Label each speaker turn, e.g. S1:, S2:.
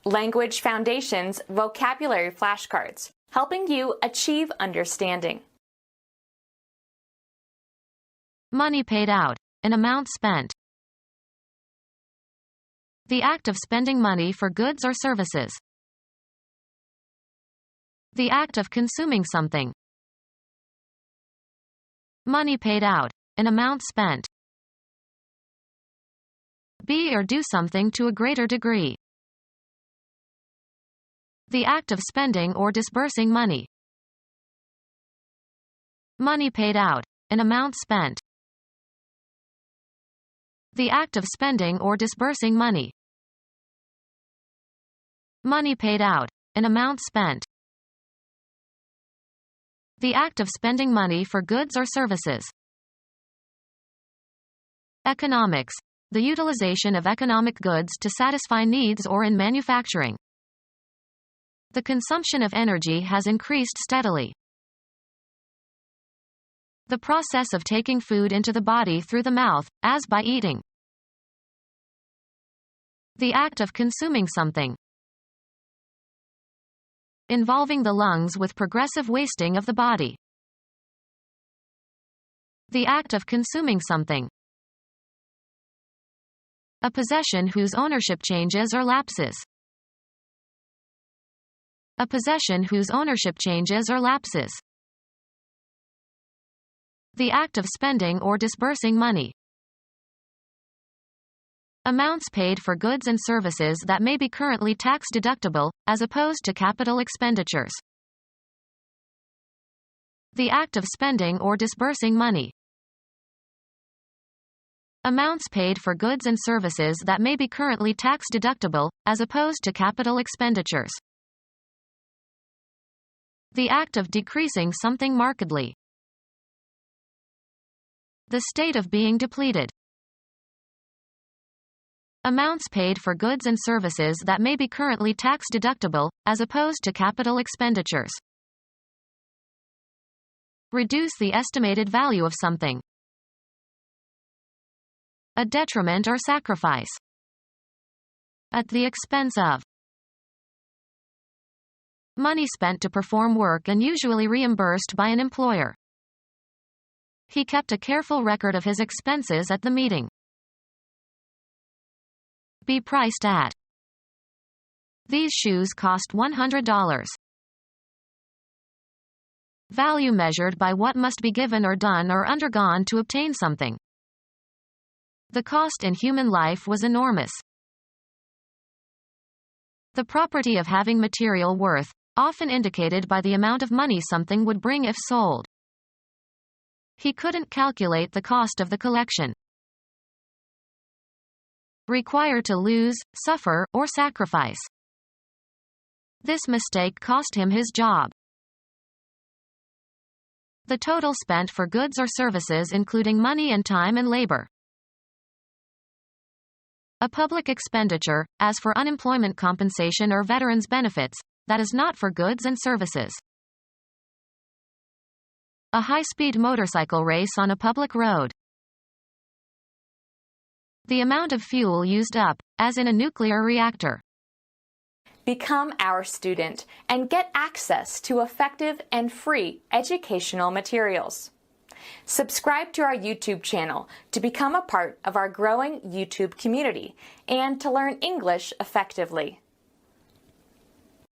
S1: Language Foundations Vocabulary Flashcards, helping you achieve understanding.
S2: Money paid out, an amount spent. The act of spending money for goods or services. The act of consuming something. Money paid out, an amount spent. Be or do something to a greater degree. The act of spending or disbursing money. Money paid out, an amount spent. The act of spending or disbursing money. Money paid out, an amount spent. The act of spending money for goods or services. Economics, the utilization of economic goods to satisfy needs or in manufacturing. The consumption of energy has increased steadily. The process of taking food into the body through the mouth, as by eating. The act of consuming something. Involving the lungs with progressive wasting of the body. The act of consuming something. A possession whose ownership changes or lapses. A possession whose ownership changes or lapses. The act of spending or disbursing money. Amounts paid for goods and services that may be currently tax-deductible, as opposed to capital expenditures. The act of spending or disbursing money. Amounts paid for goods and services that may be currently tax-deductible, as opposed to capital expenditures. The act of decreasing something markedly. The state of being depleted. Amounts paid for goods and services that may be currently tax-deductible, as opposed to capital expenditures. Reduce the estimated value of something. A detriment or sacrifice. At the expense of. Money spent to perform work and usually reimbursed by an employer. He kept a careful record of his expenses at the meeting. Be priced at. These shoes cost $100. Value measured by what must be given or done or undergone to obtain something. The cost in human life was enormous. The property of having material worth, often indicated by the amount of money something would bring if sold. He couldn't calculate the cost of the collection. Require to lose, suffer, or sacrifice. This mistake cost him his job. The total spent for goods or services including money and time and labor. A public expenditure, as for unemployment compensation or veterans' benefits, that is not for goods and services. A high-speed motorcycle race on a public road. The amount of fuel used up, as in a nuclear reactor.
S1: Become our student and get access to effective and free educational materials. Subscribe to our YouTube channel to become a part of our growing YouTube community and to learn English effectively.